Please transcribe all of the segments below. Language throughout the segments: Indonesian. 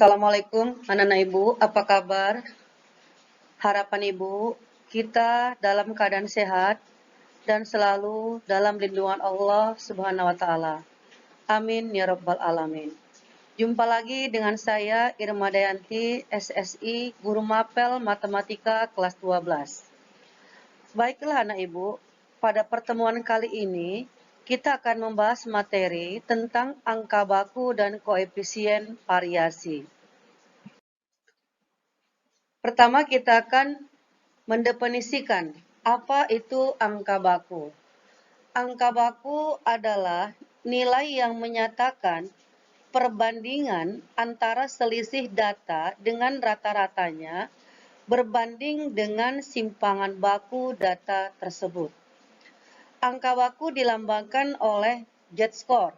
Assalamualaikum anak-anak ibu, apa kabar? Harapan ibu, kita dalam keadaan sehat dan selalu dalam lindungan Allah Subhanahu wa Ta'ala. Amin ya Rabbal Alamin. Jumpa lagi dengan saya Irma Dayanti, SSI, Guru Mapel Matematika kelas 12. Baiklah anak ibu, pada pertemuan kali ini kita akan membahas materi tentang angka baku dan koefisien variasi. Pertama kita akan mendefinisikan apa itu angka baku. Angka baku adalah nilai yang menyatakan perbandingan antara selisih data dengan rata-ratanya berbanding dengan simpangan baku data tersebut. Angka baku dilambangkan oleh Z-score.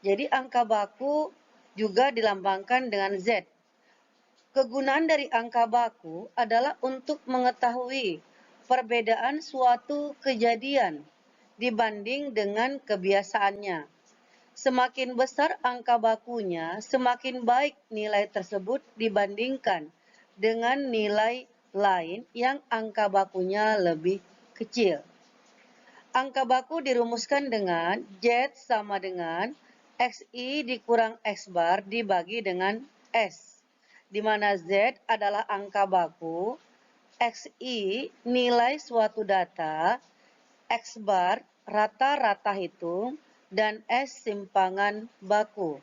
Jadi angka baku juga dilambangkan dengan Z. Kegunaan dari angka baku adalah untuk mengetahui perbedaan suatu kejadian dibanding dengan kebiasaannya. Semakin besar angka bakunya, semakin baik nilai tersebut dibandingkan dengan nilai lain yang angka bakunya lebih kecil. Angka baku dirumuskan dengan Z sama dengan XI dikurang X bar dibagi dengan S, di mana Z adalah angka baku, XI nilai suatu data, X bar rata-rata hitung, dan S simpangan baku.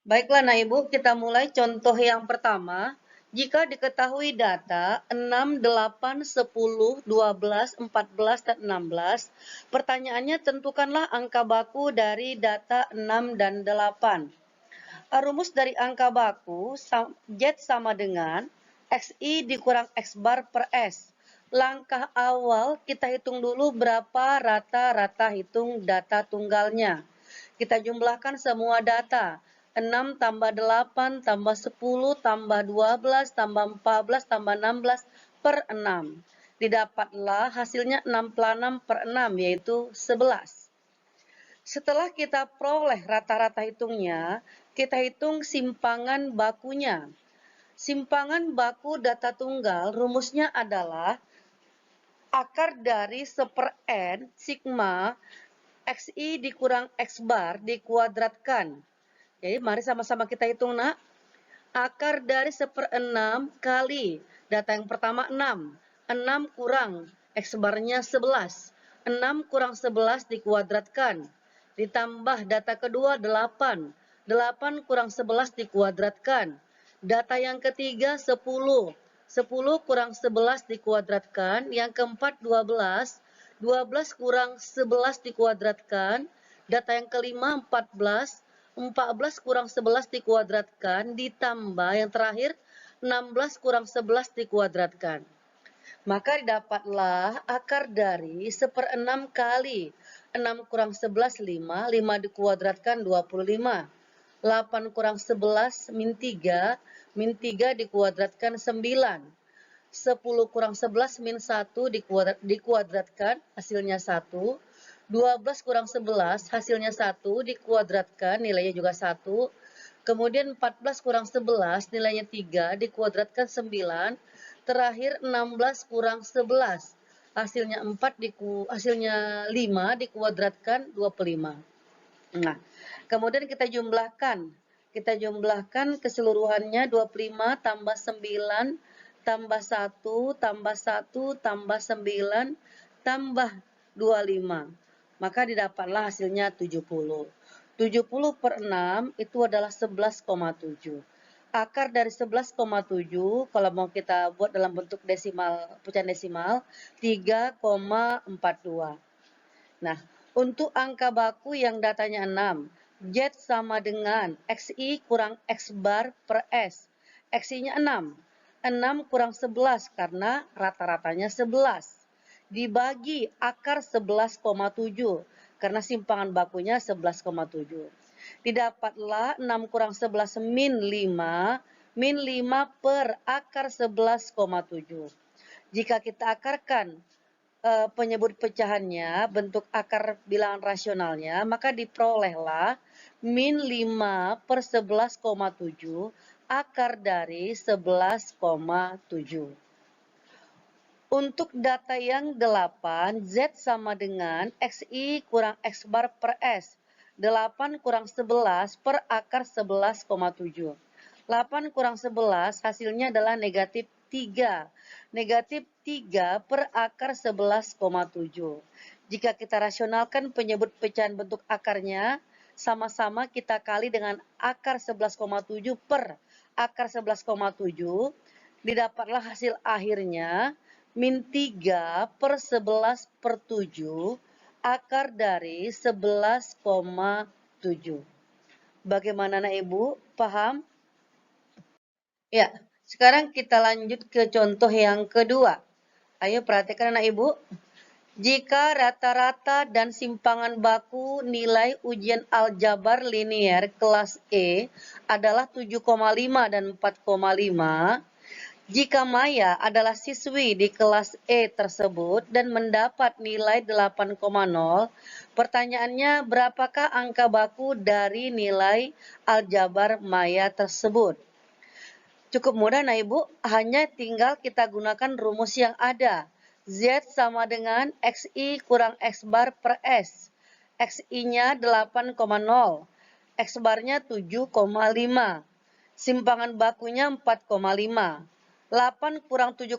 Baiklah nah ibu, kita mulai contoh yang pertama. Jika diketahui data 6, 8, 10, 12, 14, dan 16, pertanyaannya tentukanlah angka baku dari data 6 dan 8. Rumus dari angka baku Z sama dengan XI dikurang X bar per S. Langkah awal kita hitung dulu berapa rata-rata hitung data tunggalnya. Kita jumlahkan semua data. 6 tambah 8 tambah 10 tambah 12 tambah 14 tambah 16 per 6. Didapatlah hasilnya 66 per 6 yaitu 11. Setelah kita peroleh rata-rata hitungnya, kita hitung simpangan bakunya. Simpangan baku data tunggal rumusnya adalah akar dari 1/n sigma XI dikurang X bar dikuadratkan. Jadi mari sama-sama kita hitung nak. Akar dari 1/6 kali data yang pertama 6. 6 kurang X barnya 11. 6 kurang 11 dikuadratkan. Ditambah data kedua 8. 8 kurang 11 dikuadratkan. Data yang ketiga 10. 10 kurang 11 dikuadratkan. Yang keempat 12. 12 kurang 11 dikuadratkan. Data yang kelima 14. 14 kurang 11 dikuadratkan. Ditambah yang terakhir 16 kurang 11 dikuadratkan. Maka didapatlah akar dari 1/6 kali 6 kurang 11, 5. 5 dikuadratkan 25. 8 kurang 11, min 3. Min 3 dikuadratkan 9. 10 kurang 11, min 1 dikuadratkan, hasilnya 1. 12 kurang 11, hasilnya 1, dikuadratkan, nilainya juga 1. Kemudian 14 kurang 11, nilainya 3, dikuadratkan 9. Terakhir 16 kurang 11, hasilnya 5, dikuadratkan 25. Nah, kemudian kita jumlahkan. Kita jumlahkan keseluruhannya 25 tambah 9 tambah 1 tambah 1 tambah 9 tambah 25. Maka didapatlah hasilnya 70. 70 per 6 itu adalah 11,7. Akar dari 11,7 kalau mau kita buat dalam bentuk desimal, pecahan desimal 3,42. Nah, untuk angka baku yang datanya 6, Z sama dengan XI kurang X bar per S. XI-nya 6. 6 kurang 11 karena rata-ratanya 11. Dibagi akar 11,7 karena simpangan bakunya 11,7. Didapatlah 6 kurang 11 min 5. Min 5 per akar 11,7. Jika kita akarkan penyebut pecahannya, bentuk akar bilangan rasionalnya, maka diperolehlah min 5 per 11,7 akar dari 11,7. Untuk data yang 8, Z sama dengan XI kurang X bar per S. 8 kurang 11 per akar 11,7. 8 kurang 11 hasilnya adalah negatif 3. Negatif 3 per akar 11,7. Jika kita rasionalkan penyebut pecahan bentuk akarnya, sama-sama kita kali dengan akar 11,7 per akar 11,7, didapatlah hasil akhirnya min 3 per 11 per 7 akar dari 11,7. Bagaimana anak ibu? Paham? Ya, sekarang kita lanjut ke contoh yang kedua. Ayo perhatikan anak ibu. Jika rata-rata dan simpangan baku nilai ujian aljabar linier kelas E adalah 7,5 dan 4,5, jika Maya adalah siswi di kelas E tersebut dan mendapat nilai 8,0, pertanyaannya berapakah angka baku dari nilai aljabar Maya tersebut? Cukup mudah nah Ibu, hanya tinggal kita gunakan rumus yang ada. Z sama dengan XI kurang X bar per S. XI-nya 8,0, X barnya 7,5. Simpangan bakunya 4,5. 8 kurang 7,5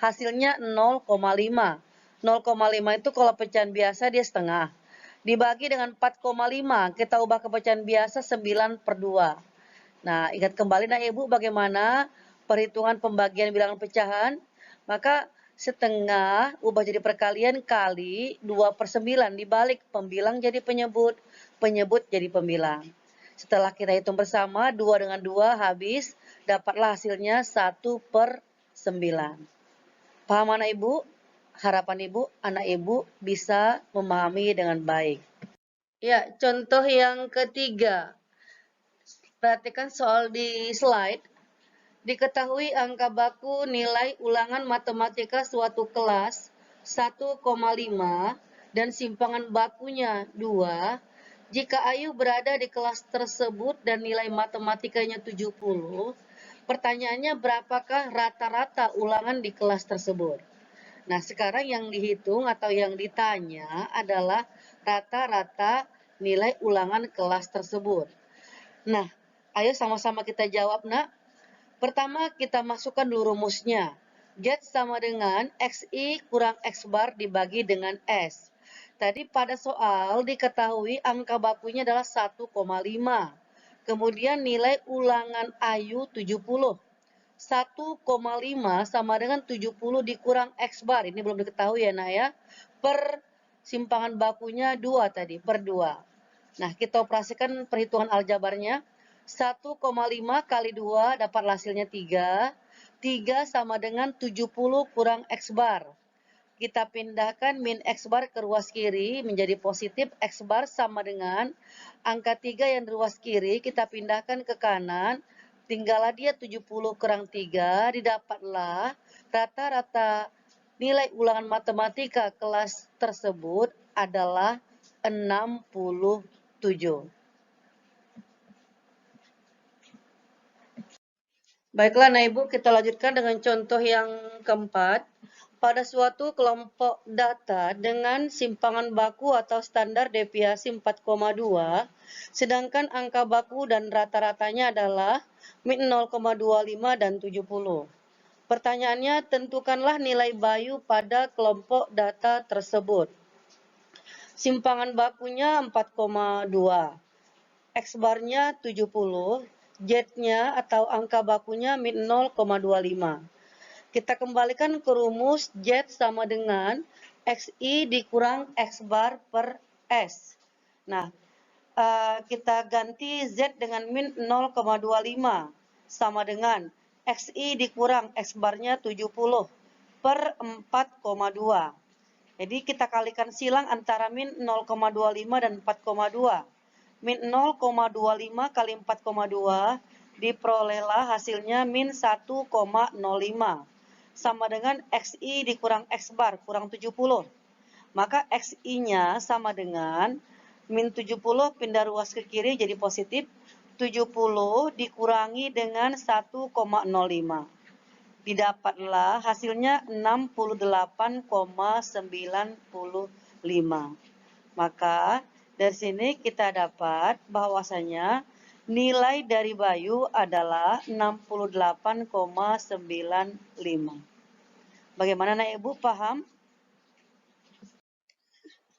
hasilnya 0,5. 0,5 itu kalau pecahan biasa dia setengah. Dibagi dengan 4,5, kita ubah ke pecahan biasa 9 per 2. Nah, ingat kembali nah Ibu bagaimana perhitungan pembagian bilangan pecahan. Maka setengah ubah jadi perkalian kali 2 per 9 dibalik pembilang jadi penyebut, penyebut jadi pembilang. Setelah kita hitung bersama, 2 dengan 2 habis, dapatlah hasilnya 1 per 9. Paham anak Ibu? Harapan Ibu, anak Ibu bisa memahami dengan baik. Ya, contoh yang ketiga. Perhatikan soal di slide. Diketahui angka baku nilai ulangan matematika suatu kelas 1,5 dan simpangan bakunya 2. Jika Ayu berada di kelas tersebut dan nilai matematikanya 70, pertanyaannya berapakah rata-rata ulangan di kelas tersebut? Nah, sekarang yang dihitung atau yang ditanya adalah rata-rata nilai ulangan kelas tersebut. Nah, ayo sama-sama kita jawab, nak. Pertama, kita masukkan dulu rumusnya. Z sama dengan XI kurang X bar dibagi dengan S. Tadi pada soal diketahui angka bakunya adalah 1,5. Kemudian nilai ulangan Ayu 70. 1,5 sama dengan 70 dikurang X bar. Ini belum diketahui ya, nak ya. Per simpangan bakunya 2 tadi, per 2. Nah, kita operasikan perhitungan aljabarnya. 1,5 kali 2 dapat hasilnya 3. 3 sama dengan 70 kurang X bar. Kita pindahkan min X bar ke ruas kiri menjadi positif. X bar sama dengan angka 3 yang di ruas kiri kita pindahkan ke kanan. Tinggallah dia 70 kurang 3. Didapatlah rata-rata nilai ulangan matematika kelas tersebut adalah 67. Baiklah, nah Ibu, kita lanjutkan dengan contoh yang keempat. Pada suatu kelompok data dengan simpangan baku atau standar deviasi 4,2, sedangkan angka baku dan rata-ratanya adalah min 0,25 dan 70. Pertanyaannya, tentukanlah nilai Bayu pada kelompok data tersebut. Simpangan bakunya 4,2. X barnya 70, Z-nya atau angka bakunya min 0,25. Kita kembalikan ke rumus Z sama dengan XI dikurang X bar per S. Nah, kita ganti Z dengan min 0,25 sama dengan XI dikurang X barnya 70 per 4,2. Jadi kita kalikan silang antara min 0,25 dan 4,2. Min 0,25 kali 4,2 diperolehlah hasilnya min 1,05 sama dengan XI dikurang X bar kurang 70. Maka XI-nya sama dengan Min 70 pindah ruas ke kiri jadi positif. 70 dikurangi dengan 1,05. Didapatlah hasilnya 68,95. Maka dari sini kita dapat bahwasanya nilai dari Bayu adalah 68,95. Bagaimana Nak Ibu, paham?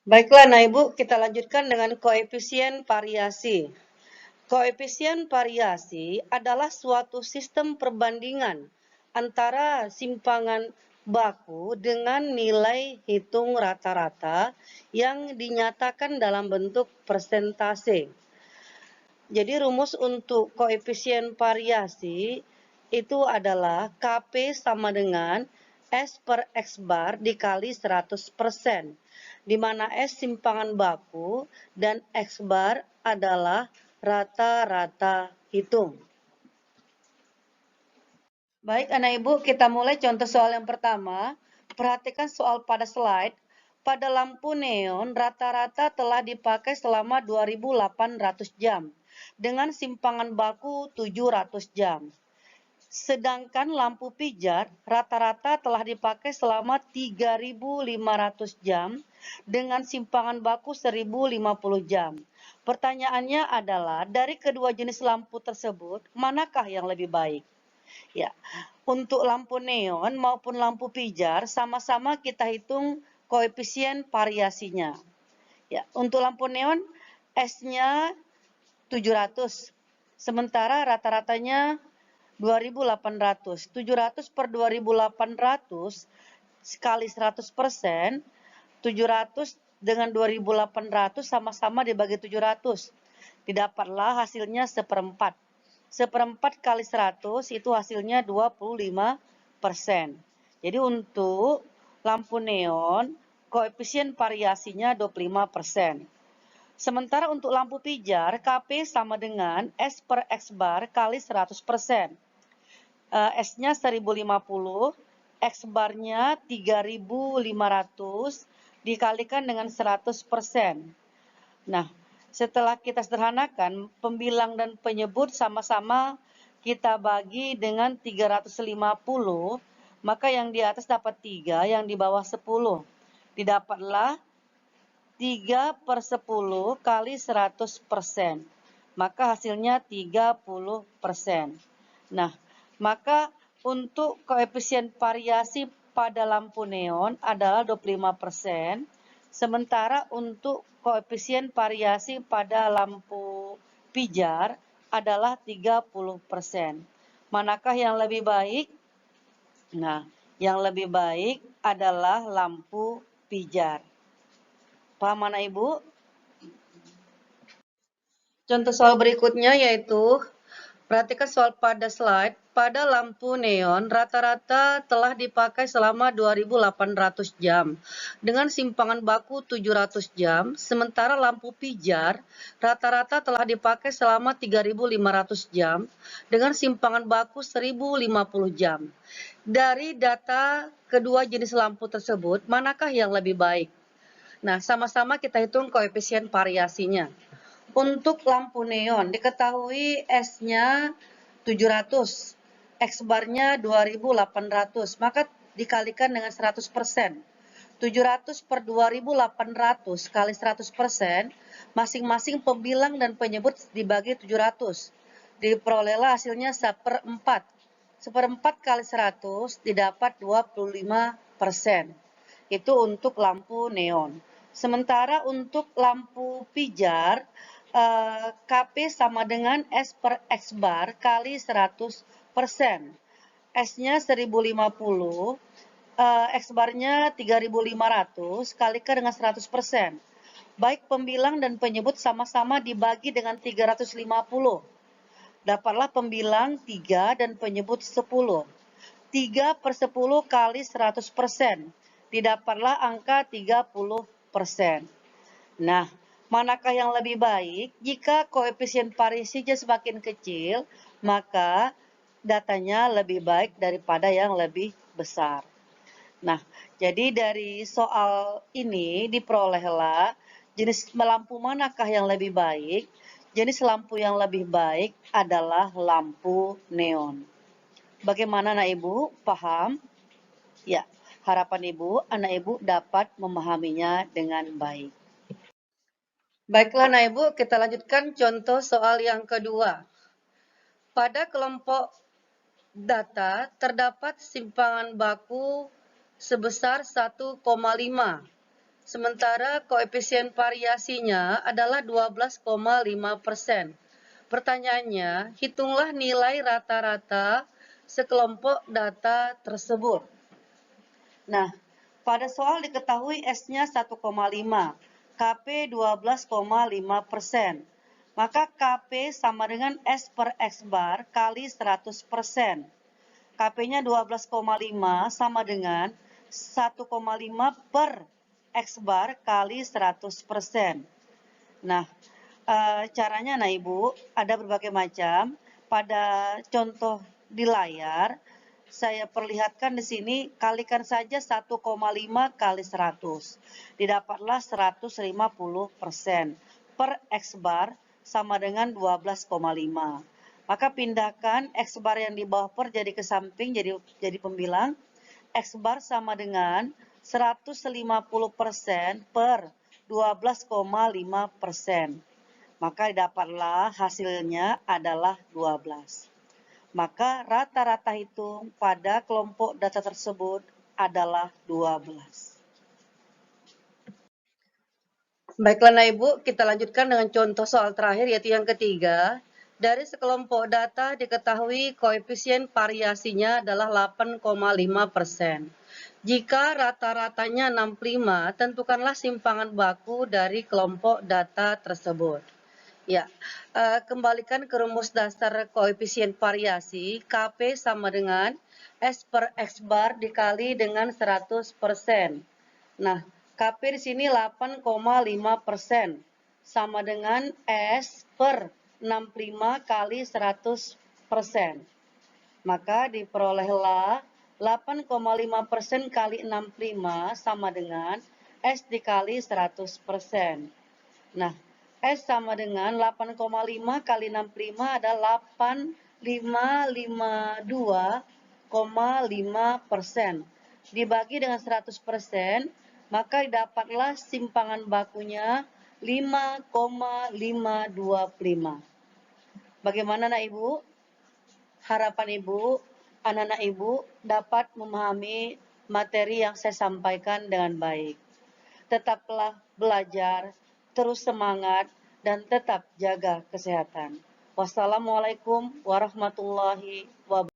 Baiklah Nak Ibu, kita lanjutkan dengan koefisien variasi. Koefisien variasi adalah suatu sistem perbandingan antara simpangan baku dengan nilai hitung rata-rata yang dinyatakan dalam bentuk persentase. Jadi rumus untuk koefisien variasi itu adalah KP sama dengan S per X bar dikali 100%, di mana S simpangan baku dan X bar adalah rata-rata hitung. Baik anak ibu, kita mulai contoh soal yang pertama. Perhatikan soal pada slide. Pada lampu neon rata-rata telah dipakai selama 2.800 jam dengan simpangan baku 700 jam. Sedangkan lampu pijar rata-rata telah dipakai selama 3.500 jam dengan simpangan baku 1.050 jam. Pertanyaannya adalah dari kedua jenis lampu tersebut, manakah yang lebih baik? Ya, untuk lampu neon maupun lampu pijar sama-sama kita hitung koefisien variasinya. Ya, untuk lampu neon S-nya 700, sementara rata-ratanya 2.800. 700 per 2.800 sekali 100%, 700 dengan 2.800 sama-sama dibagi 700. Didapatlah hasilnya seperempat. Seperempat kali 100 itu hasilnya 25%. Jadi untuk lampu neon, koefisien variasinya 25%. Sementara untuk lampu pijar, KP sama dengan S per X bar kali 100%. S-nya 1.050, X barnya 3.500 dikalikan dengan 100%. Nah, setelah kita sederhanakan, pembilang dan penyebut sama-sama kita bagi dengan 350, maka yang di atas dapat 3, yang di bawah 10. Didapatlah 3 per 10 kali 100%. Maka hasilnya 30%. Nah, maka untuk koefisien variasi pada lampu neon adalah 25%, sementara untuk koefisien variasi pada lampu pijar adalah 30%. Manakah yang lebih baik? Nah, yang lebih baik adalah lampu pijar. Paham mana Ibu? Contoh soal berikutnya yaitu, perhatikan soal pada slide. Pada lampu neon, rata-rata telah dipakai selama 2.800 jam dengan simpangan baku 700 jam, sementara lampu pijar rata-rata telah dipakai selama 3.500 jam dengan simpangan baku 1.050 jam. Dari data kedua jenis lampu tersebut, manakah yang lebih baik? Nah, sama-sama kita hitung koefisien variasinya. Untuk lampu neon, diketahui S-nya 700, X barnya 2.800, maka dikalikan dengan 100%. 700 per 2.800 kali 100%, masing-masing pembilang dan penyebut dibagi 700. Diperolehlah hasilnya seperempat. Seperempat kali 100 didapat 25%. Itu untuk lampu neon. Sementara untuk lampu pijar, KP sama dengan S per X bar kali 100%. S-nya 1.050, X barnya 3.500, kalikan dengan 100%. Baik pembilang dan penyebut sama-sama dibagi dengan 350. Dapatlah pembilang 3 dan penyebut 10. 3 per 10 kali 100%. Didapatlah angka 30%. Nah, manakah yang lebih baik? Jika koefisien variasinya semakin kecil, maka datanya lebih baik daripada yang lebih besar. Nah, jadi dari soal ini diperolehlah Jenis lampu manakah yang lebih baik? Jenis lampu yang lebih baik adalah lampu neon. Bagaimana anak ibu? Paham? Ya, harapan ibu, anak ibu dapat memahaminya dengan baik. Baiklah anak ibu, kita lanjutkan contoh soal yang kedua. Pada kelompok data terdapat simpangan baku sebesar 1,5. Sementara koefisien variasinya adalah 12,5%. Pertanyaannya, hitunglah nilai rata-rata sekelompok data tersebut. Nah, pada soal diketahui S-nya 1,5, KP 12,5%. Maka KP sama dengan S per X bar kali 100%. KP-nya 12,5 sama dengan 1,5 per X bar kali 100%. Nah, caranya nah Ibu, ada berbagai macam. Pada contoh di layar, saya perlihatkan di sini, kalikan saja 1,5 kali 100. Didapatlah 150%. Per X bar sama dengan 12,5. Maka pindahkan X bar yang di bawah per jadi ke samping, jadi pembilang. X bar sama dengan 150% per 12,5%. Maka didapatlah hasilnya adalah 12. Maka rata-rata hitung pada kelompok data tersebut adalah 12. Baiklah Nah Ibu, kita lanjutkan dengan contoh soal terakhir yaitu yang ketiga. Dari sekelompok data diketahui koefisien variasinya adalah 8,5%. Jika rata-ratanya 65, tentukanlah simpangan baku dari kelompok data tersebut. Ya, kembalikan ke rumus dasar koefisien variasi, KP sama dengan S per X bar dikali dengan 100%. Nah, KP di sini 8,5%, sama dengan S per 65 kali 100%. Maka diperolehlah 8,5% kali 65 sama dengan S dikali 100%. Nah, S sama dengan 8,5 kali 65 adalah 8552,5%. Dibagi dengan 100%, maka dapatlah simpangan bakunya 5,525. Bagaimana Nak Ibu? Harapan Ibu, anak-anak Ibu dapat memahami materi yang saya sampaikan dengan baik. Tetaplah belajar, terus semangat, dan tetap jaga kesehatan. Wassalamualaikum warahmatullahi wabarakatuh.